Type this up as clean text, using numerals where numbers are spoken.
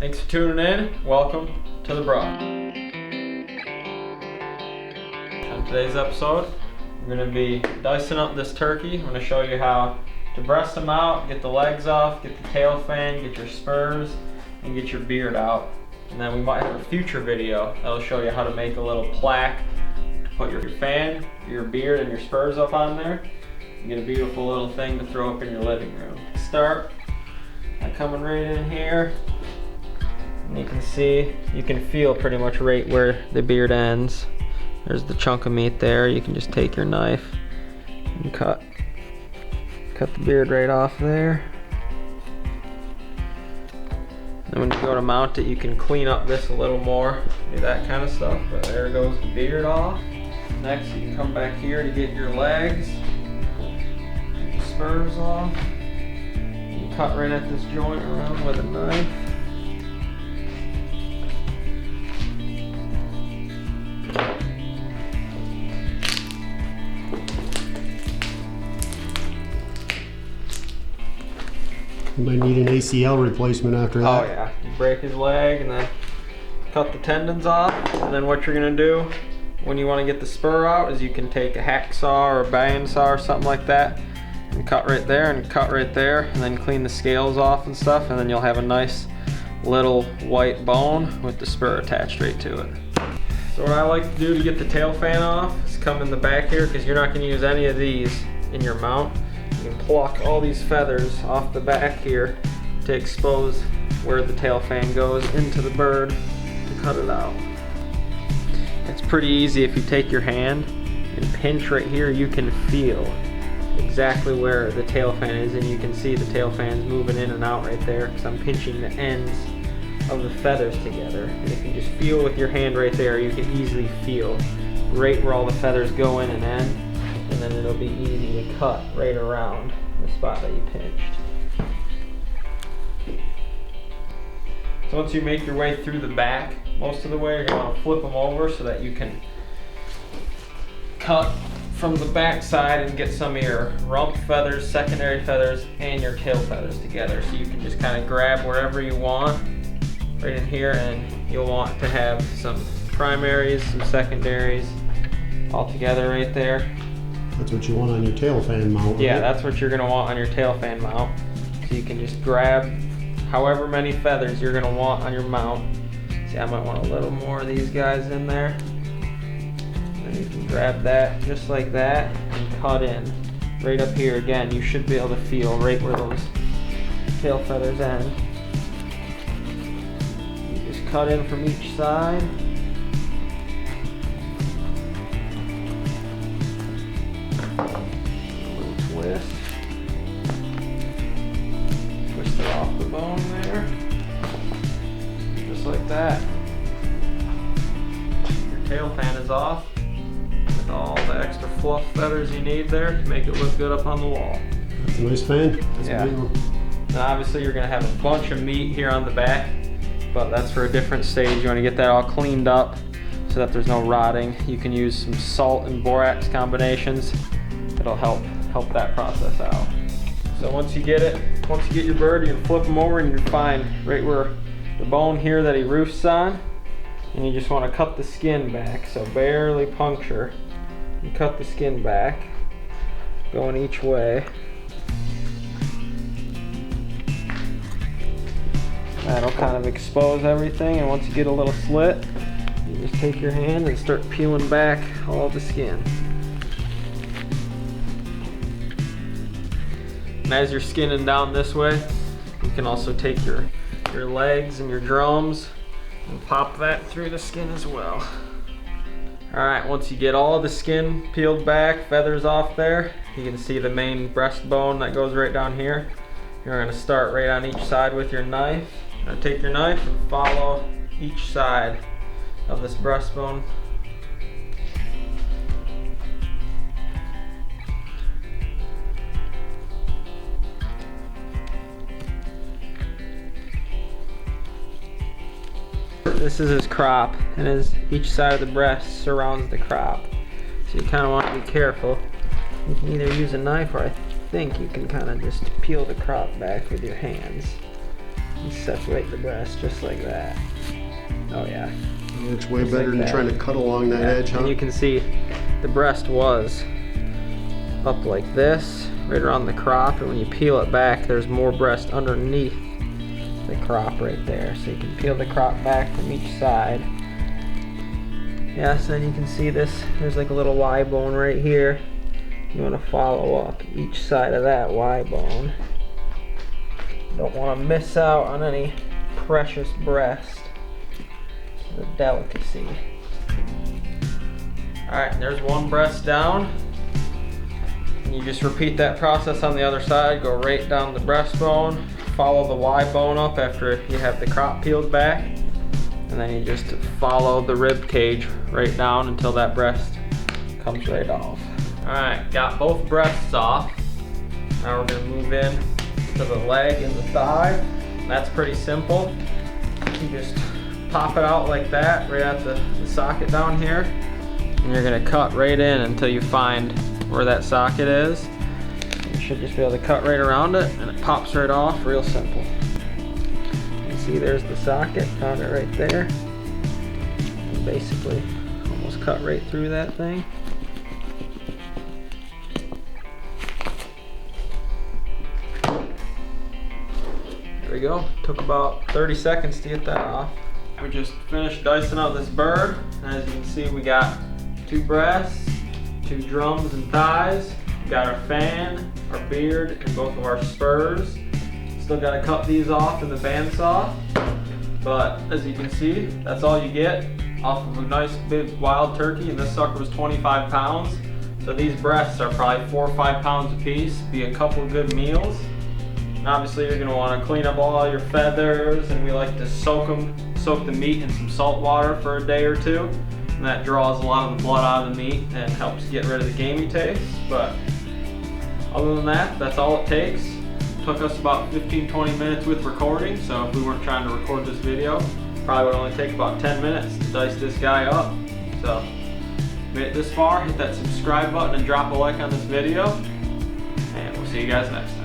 Thanks for tuning in. Welcome to the broth. On today's episode, we're going to be dicing up this turkey. I'm going to show you how to breast them out, get the legs off, get the tail fan, get your spurs, and get your beard out. And then we might have a future video that'll show you how to make a little plaque to put your fan, your beard, and your spurs up on there. You get a beautiful little thing to throw up in your living room. Start by coming right in here. And you can see, you can feel pretty much right where the beard ends. There's the chunk of meat there. You can just take your knife and cut the beard right off there. And when you go to mount it, you can clean up this a little more, do that kind of stuff. But there goes the beard off. Next, you can come back here to get your legs, get your spurs off. You cut right at this joint around with a knife. You might need an ACL replacement after that. Oh yeah, you break his leg and then cut the tendons off. And then what you're gonna do when you wanna get the spur out is you can take a hacksaw or a bandsaw or something like that and cut right there and cut right there and then clean the scales off and stuff, and then you'll have a nice little white bone with the spur attached right to it. So what I like to do to get the tail fan off is come in the back here, because you're not gonna use any of these in your mount. You can pluck all these feathers off the back here to expose where the tail fan goes into the bird to cut it out. It's pretty easy. If you take your hand and pinch right here, you can feel exactly where the tail fan is, and you can see the tail fan's moving in and out right there because I'm pinching the ends of the feathers together. And if you just feel with your hand right there, you can easily feel right where all the feathers go in and end. And then it'll be easy to cut right around the spot that you pinched. So once you make your way through the back, most of the way you're going to want to flip them over so that you can cut from the back side and get some of your rump feathers, secondary feathers, and your tail feathers together. So you can just kind of grab wherever you want right in here, and you'll want to have some primaries, some secondaries all together right there. That's what you want on your tail fan mount. Right? Yeah, that's what you're going to want on your tail fan mount. So you can just grab however many feathers you're going to want on your mount. See, I might want a little more of these guys in there. And you can grab that just like that and cut in. Right up here again, you should be able to feel right where those tail feathers end. You just cut in from each side. Twist it off the bone there, just like that. Your tail fan is off with all the extra fluff feathers you need there to make it look good up on the wall. That's a nice fan. That's yeah. A big one. Now obviously you're going to have a bunch of meat here on the back, but that's for a different stage. You want to get that all cleaned up so that there's no rotting. You can use some salt and borax combinations. It'll help that process out. So once you get your bird, you can flip them over and you find right where the bone here that he roosts on, and you just want to cut the skin back, so barely puncture. You cut the skin back, going each way. That'll kind of expose everything, and once you get a little slit, you just take your hand and start peeling back all the skin. And as you're skinning down this way, you can also take your legs and your drums and pop that through the skin as well. Alright, once you get all of the skin peeled back, feathers off there, you can see the main breastbone that goes right down here. You're going to start right on each side with your knife. You're going to take your knife and follow each side of this breastbone. This is his crop, and each side of the breast surrounds the crop. So you kind of want to be careful. You can either use a knife, or I think you can kind of just peel the crop back with your hands. You separate the breast just like that. Oh yeah. It's way Just better like than that. trying to cut along that Yeah, edge, huh? and you can see the breast was up like this, right around the crop, and when you peel it back, there's more breast underneath the crop right there. So you can peel the crop back from each side. Yeah, so then you can see this, there's like a little Y bone right here. You want to follow up each side of that Y bone. Don't want to miss out on any precious breast. It's a delicacy. Alright, there's one breast down. And you just repeat that process on the other side. Go right down the breastbone, follow the Y bone up after you have the crop peeled back, and then you just follow the rib cage right down until that breast comes right off. Alright, got both breasts off. Now we're going to move in to the leg and the thigh. And that's pretty simple. You just pop it out like that, right at the socket down here. And you're going to cut right in until you find where that socket is. You should just be able to cut right around it, and it pops right off, real simple. You see there's the socket, found it right there. And basically almost cut right through that thing. There we go. Took about 30 seconds to get that off. We just finished dicing out this bird. As you can see, we got 2 breasts, 2 drums and thighs. We got our fan, our beard, and both of our spurs. Still got to cut these off in the bandsaw. But as you can see, that's all you get off of a nice big wild turkey, and this sucker was 25 pounds. So these breasts are probably 4 or 5 pounds a piece. Be a couple of good meals. And obviously you're going to want to clean up all your feathers, and we like to soak the meat in some salt water for a day or 2. And that draws a lot of the blood out of the meat and helps get rid of the gamey taste. But other than that, that's all it takes. It took us about 15-20 minutes with recording, so if we weren't trying to record this video, probably would only take about 10 minutes to dice this guy up. So if you made it this far, hit that subscribe button and drop a like on this video, and we'll see you guys next time.